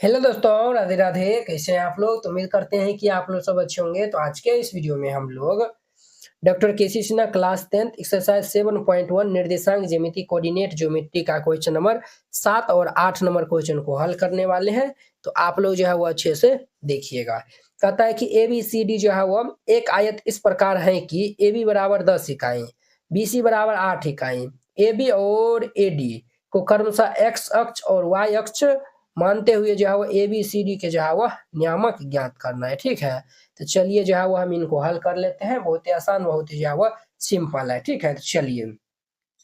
Hello दोस्तों, राधे राधे। कैसे हैं आप लोग? तो उम्मीद करते हैं कि आप लोग सब अच्छे होंगे। तो आज के इस वीडियो में हम लोग डॉक्टर केसी सिन्हा क्लास 10th एक्सरसाइज 7.1 निर्देशांक ज्यामिति कोऑर्डिनेट ज्योमेट्री का क्वेश्चन नंबर 7 और 8 नंबर क्वेश्चन को हल करने वाले हैं। तो आप लोग जो है वो अच्छे से देखिएगा। कहता है कि ए बी सी डी जो है वो एक आयत इस प्रकार है कि ए बी बराबर 10 इकाई, बी सी बराबर 8 इकाई, ए बी और ए डी को क्रमशः एक्स अक्ष और वाई अक्ष मानते हुए जो है वो ए बी सी डी के जो है वह नियामक ज्ञात करना है। ठीक है, तो चलिए जो है वो हम इनको हल कर लेते हैं। बहुत ही आसान, बहुत ही जो है वो सिंपल है। ठीक है, तो चलिए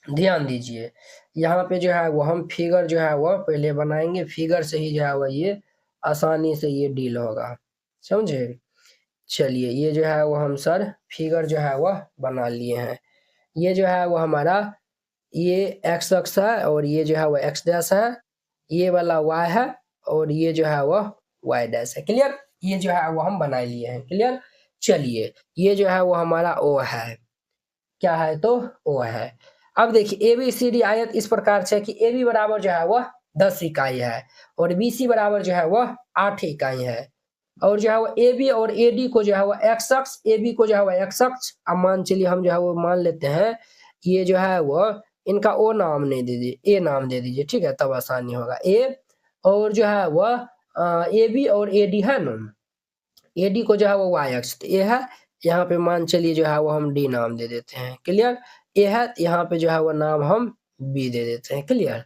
ध्यान दीजिए। यहाँ पे जो है वो हम फिगर जो है वो पहले बनाएंगे। फिगर से ही जो है वो ये आसानी से ये डील होगा, समझे। चलिए ये जो है वो हम सर फिगर जो है वह बना लिए हैं। ये जो है वो हमारा ये एक्स अक्ष है और ये जो है वो एक्स डैश है, ये वाला वाई है और ये जो है वो वाई डैश है। क्लियर, ये जो है वो हम बना लिए हैं। क्लियर, चलिए ये जो है वो हमारा ओ है। क्या है? तो ओ है। अब देखिए ए बी सी डी आयत इस प्रकार से कि ए बी बराबर जो है वह 10 इकाई है और बी सी बराबर जो है वह 8 इकाई है। और जो है वो ए बी और ए डी को जो है वो एक्स अक्ष, ए बी को जो है वो एक्स अक्ष, अब मान चलिए हम जो है वो मान लेते हैं ये जो है वो इनका ओ नाम नहीं दे दीजिए, ए नाम दे दीजिए। ठीक है, तब आसानी होगा। ए और जो है वह ए बी और ए डी है ना, ए डी को जो है वो वाई अक्ष, तो ए है, यहाँ पे मान चलिए जो है वो हम डी नाम दे देते हैं। क्लियर, ए है तो यहाँ पे जो है वो नाम हम बी दे देते हैं। क्लियर,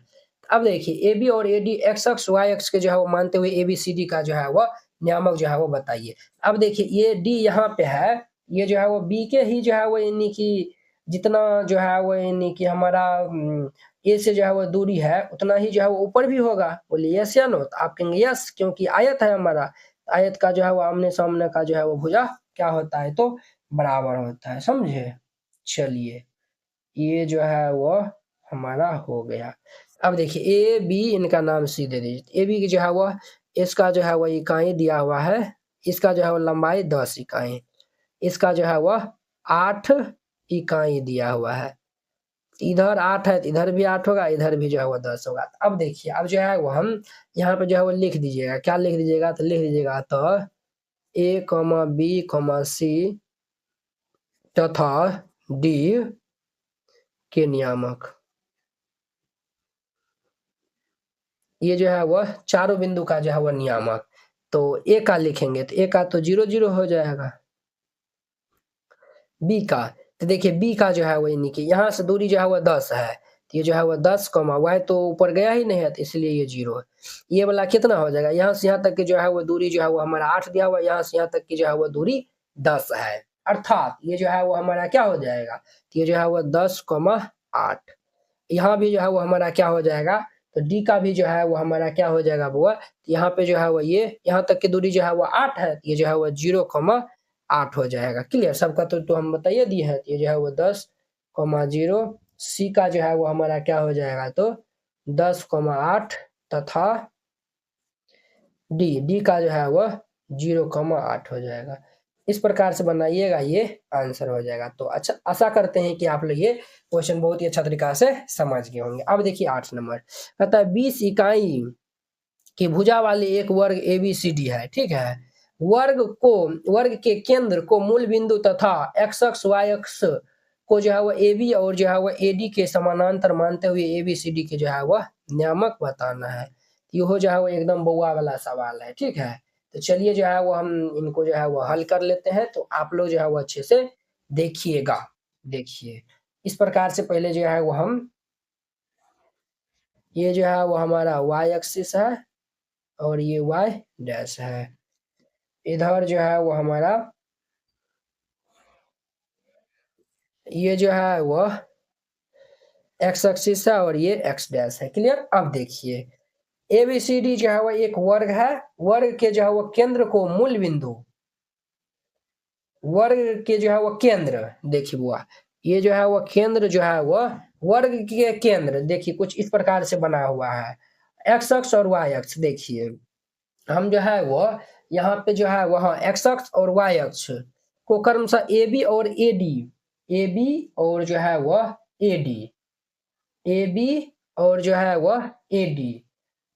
अब देखिए ए बी और ए डी एक्स अक्ष वाई अक्ष के जो है वो मानते हुए ए बी सी डी का जो है वो नियामक जो है वो बताइए। अब देखिए ये डी यहाँ पे है, ये जो है वो बी के ही जो है वो यानी कि जितना जो है वो यानी कि हमारा ए से जो है वो दूरी है उतना ही जो है वो ऊपर भी होगा। बोलिए यस या नो? तो आप कहेंगे यस, क्योंकि आयत है हमारा। आयत का जो है वो आमने सामने का जो है वो भुजा क्या होता है? तो बराबर होता है। समझे। चलिए ये जो है वो हमारा हो गया। अब देखिए ए बी इनका नाम सी दे दीजिए। ए बी की जो है वो इसका जो है वो इकाई दिया हुआ है, इसका जो है वो लंबाई 10 इकाई, इसका जो है वह 8 इकाई दिया हुआ है। इधर 8 है तो इधर भी 8 होगा, इधर भी जो है वो 10 होगा। अब देखिए अब जो है वो हम यहाँ पे जो है वो लिख दीजिएगा। क्या लिख दीजिएगा? तो लिख दीजिएगा तो ए कॉमा बी कॉमा सी तथा डी के नियामक। ये जो है वह चारों बिंदु का जो है वह नियामक। तो ए का लिखेंगे तो ए का तो 0 0 हो जाएगा। बी का तो देखिए बी का जो है वो यानी कि यहाँ से दूरी जो है वह 10 है, तो ये जो है वह 10 कॉमा वाई तो ऊपर गया ही नहीं है, तो इसलिए ये 0 है। ये वाला कितना हो जाएगा? यहाँ से यहाँ तक की जो है वो दूरी जो है वो हमारा 8 दिया हुआ है, यहाँ से यहाँ तक की जो है वो दूरी 10 है। अर्थात ये जो है वो हमारा क्या हो जाएगा? तो ये जो है वो 10 कॉमा 8। यहाँ भी जो है वो हमारा क्या हो जाएगा? तो डी का भी जो है वो हमारा क्या हो जाएगा बुआ? तो यहाँ पे जो है वो ये यहाँ तक की दूरी जो है वो 8 है, ये जो है वो 0,8 हो जाएगा। क्लियर, सबका तो हम बताइए दिए हैं। ये जो है वो 10,0, सी का जो है वो हमारा क्या हो जाएगा? तो 10,8 तथा डी का जो है वह 0,8 हो जाएगा। इस प्रकार से बनाइएगा, ये आंसर हो जाएगा। तो अच्छा, आशा करते हैं कि आप लोग ये क्वेश्चन बहुत ही अच्छा तरीका से समझ गए होंगे। अब देखिए 8 नंबर कहता है 20 इकाई की भुजा वाली एक वर्ग ए बी सी डी है। ठीक है, वर्ग के केंद्र को मूल बिंदु तथा एक्स अक्ष वाई अक्ष को जो है वो ए बी और जो है वो ए डी के समानांतर मानते हुए ए बी सी डी के जो है वह नियामक बताना है। यह जो है वो एकदम बउआ वाला सवाल है। ठीक है, तो चलिए जो है वो हम इनको जो है वो हल कर लेते हैं। तो आप लोग जो है वो अच्छे से देखिएगा। देखिए इस प्रकार से पहले जो है वो हम ये जो है वो हमारा वाई एक्सिस है और ये वाई डैश है। इधर जो है वो हमारा ये जो है वो एक्स एक्सिस है और ये एक्स डैश है। क्लियर, अब देखिए ए बी सी डी जो है वो एक वर्ग है। वर्ग के जो है वो केंद्र को मूल बिंदु, वर्ग के जो है वो केंद्र, देखिए बुआ ये जो है वो केंद्र जो है वो वर्ग के केंद्र देखिए कुछ इस प्रकार से बना हुआ है। एक्स अक्ष और वाई अक्ष देखिए हम जो है वो यहाँ पे जो है वह एक्स अक्ष और वाई अक्ष को क्रमशः ए बी और ए डी, ए बी और जो है वह ए डी, ए बी और जो है वह ए डी,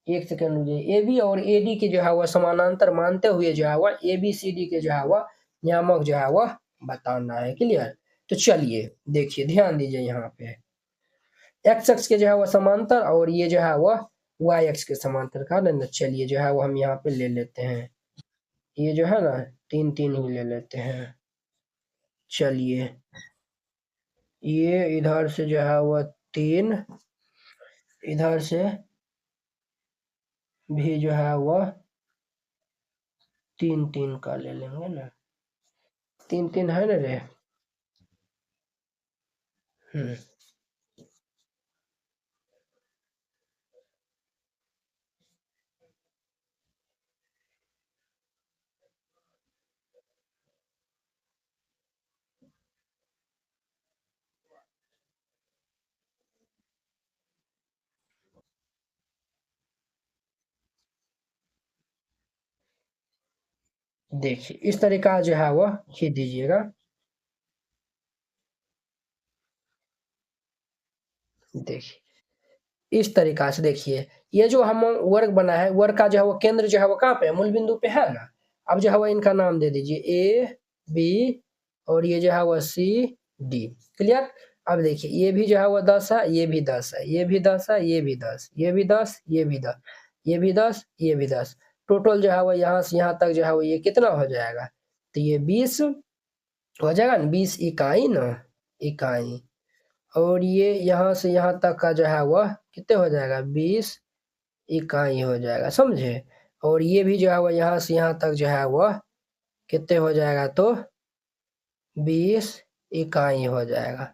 एक सेकंड रुकिए, ए बी और ए डी के जो है वह समानांतर मानते हुए जो है वह ए बी सी डी के जो है वह नियामक जो है वह बताना है। क्लियर? तो चलिए देखिए, ध्यान दीजिए यहाँ पे एक्स एक्स के जो है वह समांतर और ये जो है वह वाई एक्स के समांतर का ना, चलिए जो है वो हम यहाँ पे ले लेते हैं, ये जो है ना 3 ही ले लेते हैं। चलिए ये इधर से जो है वह 3, इधर से भी जो है वह 3 का ले लेंगे ना, 3 है ना रे। देखिए इस तरीका जो है वह खींच दीजिएगा। देखिए इस तरीका से देखिए, ये जो हम वर्ग बना है, वर्ग का जो है वो केंद्र जो है वो कहाँ पे है, मूल बिंदु पे है ना। अब जो है वो इनका नाम दे दीजिए ए बी और ये जो है वो सी डी। क्लियर? अब देखिए ये भी जो है वो 10 है, ये भी 10 है, ये भी 10 है, ये भी 10, ये भी 10, ये भी 10, ये भी 10, ये भी 10। टोटल जो है वो यहाँ से यहाँ तक जो है वो ये कितना हो जाएगा, तो ये 20 हो जाएगा ना, 20 इकाई ना, इकाई। और ये यहाँ से यहाँ तक का जो है वह कितने हो जाएगा, 20 इकाई हो जाएगा, समझे। और ये भी जो है वह यहाँ से यहाँ तक जो है वह कितने हो जाएगा, तो 20 इकाई हो जाएगा।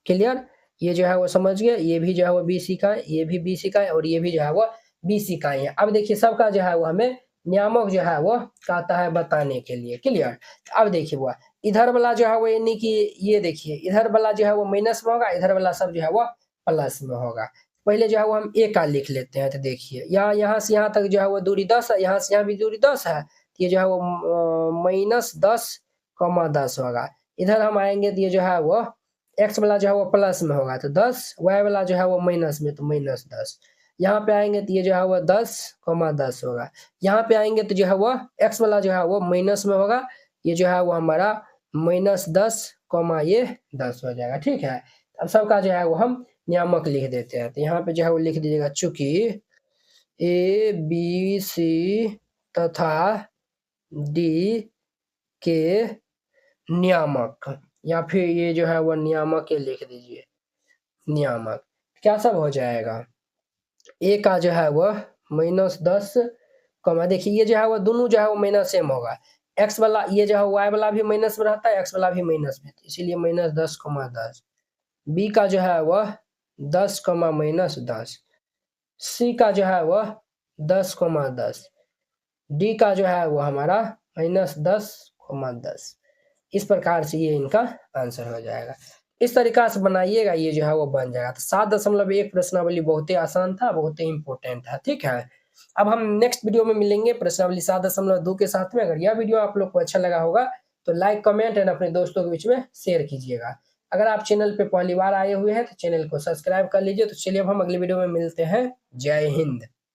क्लियर? ये जो है वो समझ गए, ये भी जो है वो 20 इकाई, ये भी 20 इकाई और ये भी जो है वो 20 इकाई है। अब देखिए सबका जो है वो हमें नियामक जो है वो कहता है बताने के लिए। क्लियर? अब देखिए वो इधर वाला जो है वो यानी कि ये देखिए इधर वाला जो है वो माइनस में होगा, इधर वाला सब जो है वो प्लस में होगा। पहले जो है वो हम ए का लिख लेते हैं, तो देखिए यहाँ से यहाँ तक जो है वो दूरी 10 है, यहाँ से यहाँ भी दूरी 10 है, तो ये जो है वो -10,10 होगा। इधर हम आएंगे तो ये जो है वो एक्स वाला जो है वो प्लस में होगा तो 10, वाई वाला जो है वो माइनस में तो -10। यहाँ पे आएंगे तो ये जो है वो 10,10 होगा। यहाँ पे आएंगे तो जो है वो एक्स वाला जो है वो माइनस में होगा, ये जो है वो हमारा -10, ये 10 हो जाएगा। ठीक है? अब सबका जो है वो हम नियामक लिख देते हैं, तो यहाँ पे जो है वो लिख दीजिएगा, चूंकि ए बी सी तथा डी के नियामक, या फिर ये जो है वो नियामक ये लिख दीजिए, नियामक क्या सब हो जाएगा, ए का जो है वह -10, देखिए ये जो है वो दोनों जो है वो माइनस सेम होगा। एक्स वाला ये जो है वाई वाला भी माइनस में रहता है, एक्स वाला भी माइनस में, इसीलिए -10,10। बी का जो है वह 10, -10। सी का जो है वह 10,10। डी का जो है वो हमारा -10,10। इस प्रकार से ये इनका आंसर हो जाएगा। इस तरीका से बनाइएगा, ये जो है वो बन जाएगा। तो 7.1 प्रश्नावली बहुत ही आसान था, बहुत ही इंपॉर्टेंट था। ठीक है? अब हम नेक्स्ट वीडियो में मिलेंगे प्रश्नावली 7.2 के साथ में। अगर यह वीडियो आप लोग को अच्छा लगा होगा तो लाइक, कमेंट एंड अपने दोस्तों के बीच में शेयर कीजिएगा। अगर आप चैनल पे पहली बार आए हुए हैं तो चैनल को सब्सक्राइब कर लीजिए। तो चलिए अब हम अगली वीडियो में मिलते हैं। जय हिंद।